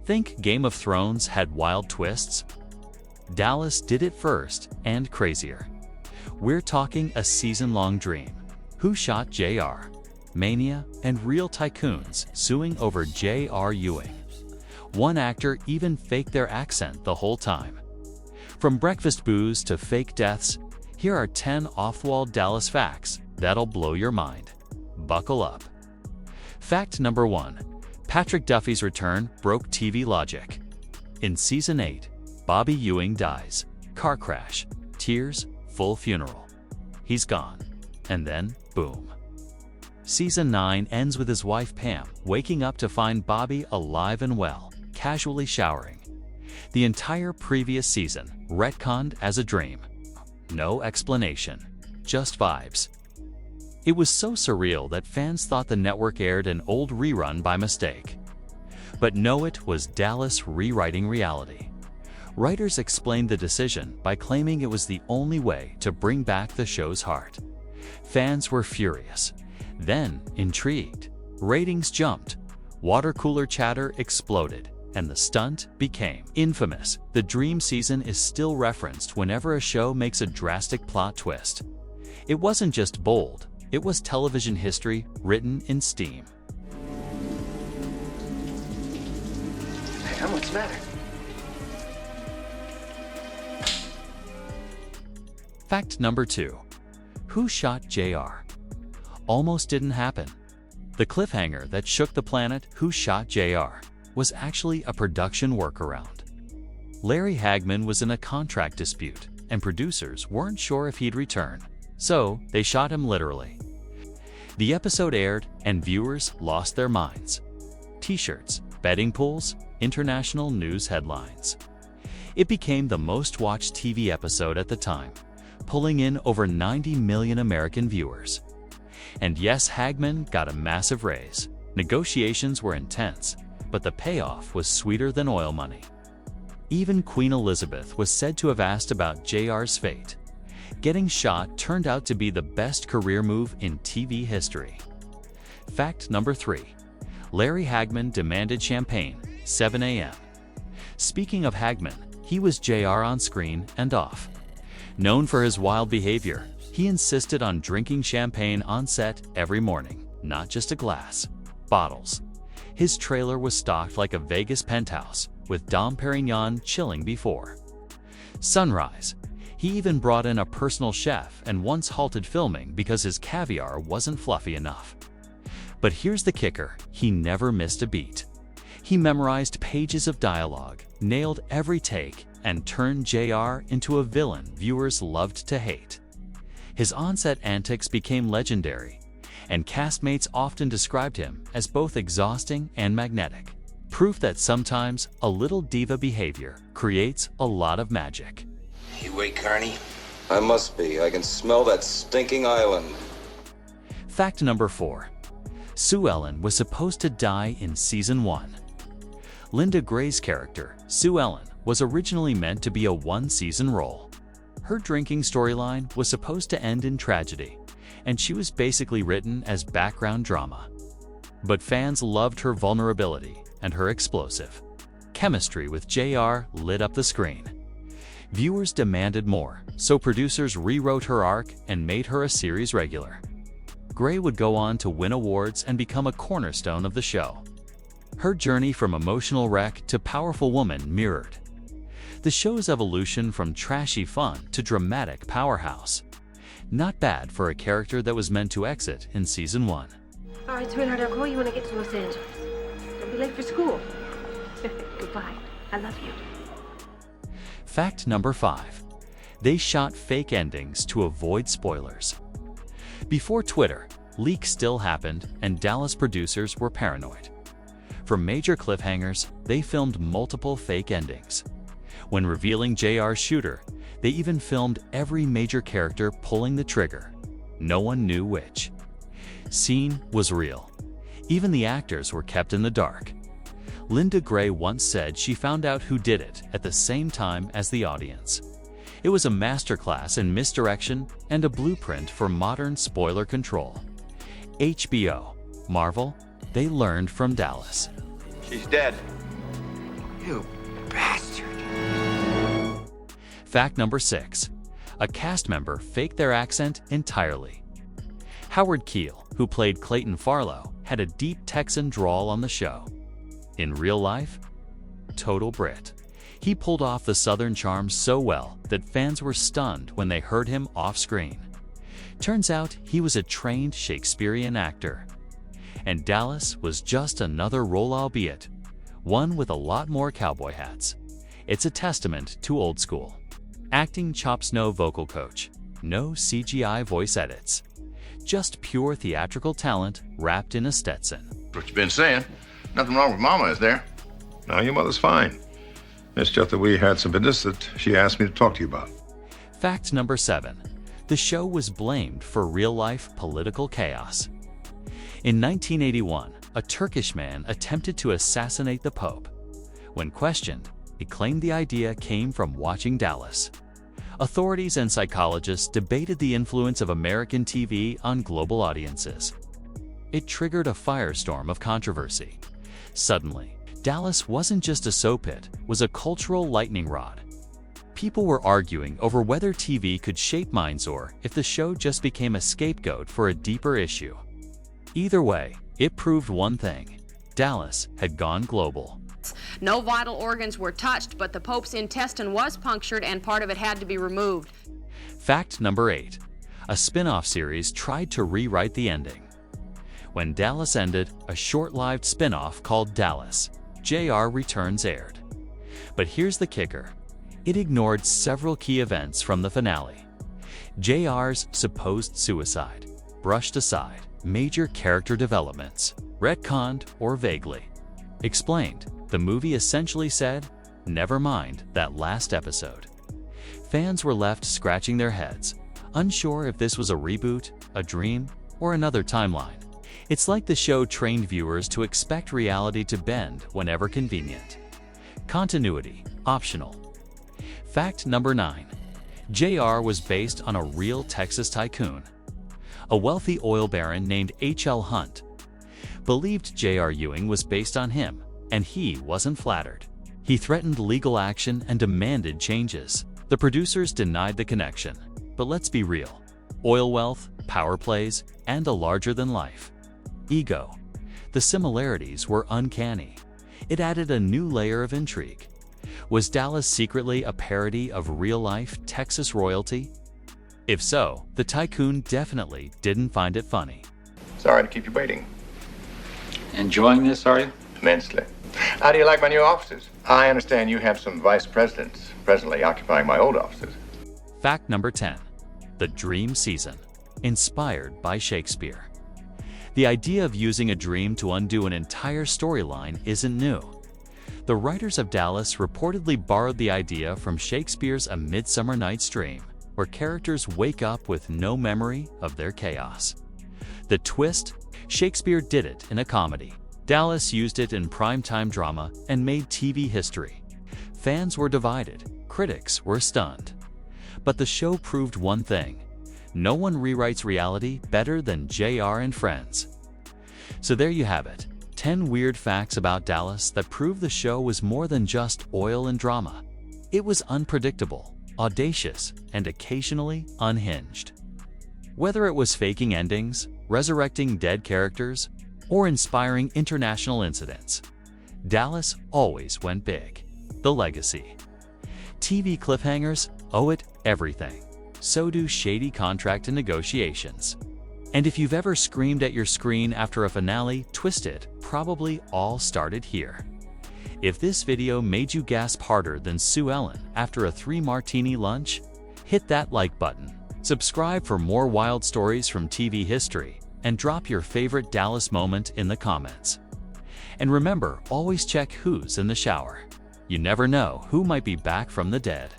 Think Game of Thrones had wild twists? Dallas did it first and crazier. We're talking a season-long dream. Who Shot J.R., mania, and real tycoons suing over J.R. Ewing. One actor even faked their accent the whole time. From breakfast booze to fake deaths, here are 10 off-the-wall Dallas facts that'll blow your mind. Buckle up. Fact number 1. Patrick Duffy's return broke TV logic. In Season 8, Bobby Ewing dies. Car crash, tears, full funeral. He's gone. And then, boom. Season 9 ends with his wife Pam waking up to find Bobby alive and well, casually showering. The entire previous season retconned as a dream. No explanation, just vibes. It was so surreal that fans thought the network aired an old rerun by mistake. But no, it was Dallas rewriting reality. Writers explained the decision by claiming it was the only way to bring back the show's heart. Fans were furious, then intrigued. Ratings jumped, water cooler chatter exploded, and the stunt became infamous. The dream season is still referenced whenever a show makes a drastic plot twist. It wasn't just bold, it was television history written in steam. Hey, what's the matter? Fact number 2. Who Shot J.R.? Almost didn't happen. The cliffhanger that shook the planet, Who Shot J.R., was actually a production workaround. Larry Hagman was in a contract dispute, and producers weren't sure if he'd return, so they shot him literally. The episode aired, and viewers lost their minds. T-shirts, betting pools, international news headlines. It became the most-watched TV episode at the time, pulling in over 90 million American viewers. And yes, Hagman got a massive raise. Negotiations were intense, but the payoff was sweeter than oil money. Even Queen Elizabeth was said to have asked about JR's fate. Getting shot turned out to be the best career move in TV history. Fact number 3. Larry Hagman demanded champagne, 7 a.m. Speaking of Hagman, he was JR on screen and off. Known for his wild behavior, he insisted on drinking champagne on set every morning, not just a glass, bottles. His trailer was stocked like a Vegas penthouse, with Dom Perignon chilling before sunrise. He even brought in a personal chef and once halted filming because his caviar wasn't fluffy enough. But here's the kicker, he never missed a beat. He memorized pages of dialogue, nailed every take, and turned JR into a villain viewers loved to hate. His on-set antics became legendary, and castmates often described him as both exhausting and magnetic. Proof that sometimes a little diva behavior creates a lot of magic. You awake, Carney? I must be. I can smell that stinking island. Fact number 4. Sue Ellen was supposed to die in Season 1. Linda Gray's character, Sue Ellen, was originally meant to be a one-season role. Her drinking storyline was supposed to end in tragedy, and she was basically written as background drama. But fans loved her vulnerability and her explosive chemistry with JR lit up the screen. Viewers demanded more, so producers rewrote her arc and made her a series regular. Gray would go on to win awards and become a cornerstone of the show. Her journey from emotional wreck to powerful woman mirrored the show's evolution from trashy fun to dramatic powerhouse. Not bad for a character that was meant to exit in Season 1. All right, sweetheart, I'll call you when I get to Los Angeles. Don't be late for school. Goodbye. I love you. Fact number 5. They shot fake endings to avoid spoilers. Before Twitter, leaks still happened, and Dallas producers were paranoid. For major cliffhangers, they filmed multiple fake endings. When revealing JR's shooter, they even filmed every major character pulling the trigger. No one knew which scene was real. Even the actors were kept in the dark. Linda Gray once said she found out who did it at the same time as the audience. It was a masterclass in misdirection and a blueprint for modern spoiler control. HBO, Marvel, they learned from Dallas. She's dead. You bastard. Fact number 6. A cast member faked their accent entirely. Howard Keel, who played Clayton Farlow, had a deep Texan drawl on the show. In real life, total Brit. He pulled off the Southern charm so well that fans were stunned when they heard him off-screen. Turns out he was a trained Shakespearean actor. And Dallas was just another role, albeit one with a lot more cowboy hats. It's a testament to old school. Acting chops, no vocal coach, no CGI voice edits. Just pure theatrical talent wrapped in a Stetson. What you been saying? Nothing wrong with Mama, is there? No, your mother's fine. It's just that we had some business that she asked me to talk to you about. Fact number 7. The show was blamed for real-life political chaos. In 1981, a Turkish man attempted to assassinate the Pope. When questioned, he claimed the idea came from watching Dallas. Authorities and psychologists debated the influence of American TV on global audiences. It triggered a firestorm of controversy. Suddenly, Dallas wasn't just a soap hit, it was a cultural lightning rod. People were arguing over whether TV could shape minds or if the show just became a scapegoat for a deeper issue. Either way, it proved one thing: Dallas had gone global. No vital organs were touched, but the Pope's intestine was punctured and part of it had to be removed. Fact number 8. A spin-off series tried to rewrite the ending. When Dallas ended, a short-lived spin-off called Dallas, J.R. Returns aired. But here's the kicker. It ignored several key events from the finale. J.R.'s supposed suicide, brushed aside, major character developments, retconned or vaguely explained. The movie essentially said, never mind that last episode. Fans were left scratching their heads, unsure if this was a reboot, a dream, or another timeline. It's like the show trained viewers to expect reality to bend whenever convenient. Continuity, optional. Fact number 9. J.R. was based on a real Texas tycoon. A wealthy oil baron named H.L. Hunt believed J.R. Ewing was based on him, and he wasn't flattered. He threatened legal action and demanded changes. The producers denied the connection. But let's be real. Oil wealth, power plays, and a larger-than-life ego. The similarities were uncanny. It added a new layer of intrigue. Was Dallas secretly a parody of real-life Texas royalty? If so, the tycoon definitely didn't find it funny. Sorry to keep you waiting. Enjoying this, are you? Immensely. How do you like my new offices? I understand you have some vice presidents presently occupying my old offices. Fact number 10. The Dream Season. Inspired by Shakespeare. The idea of using a dream to undo an entire storyline isn't new. The writers of Dallas reportedly borrowed the idea from Shakespeare's A Midsummer Night's Dream, where characters wake up with no memory of their chaos. The twist? Shakespeare did it in a comedy. Dallas used it in primetime drama and made TV history. Fans were divided, critics were stunned. But the show proved one thing: no one rewrites reality better than J.R. and friends. So there you have it, 10 weird facts about Dallas that prove the show was more than just oil and drama. It was unpredictable, audacious, and occasionally unhinged. Whether it was faking endings, resurrecting dead characters, or inspiring international incidents, Dallas always went big. The legacy. TV cliffhangers owe it everything. So do shady contract and negotiations. And if you've ever screamed at your screen after a finale twisted, probably all started here. If this video made you gasp harder than Sue Ellen after a 3-martini lunch, hit that like button. Subscribe for more wild stories from TV history, and drop your favorite Dallas moment in the comments. And remember, always check who's in the shower. You never know who might be back from the dead.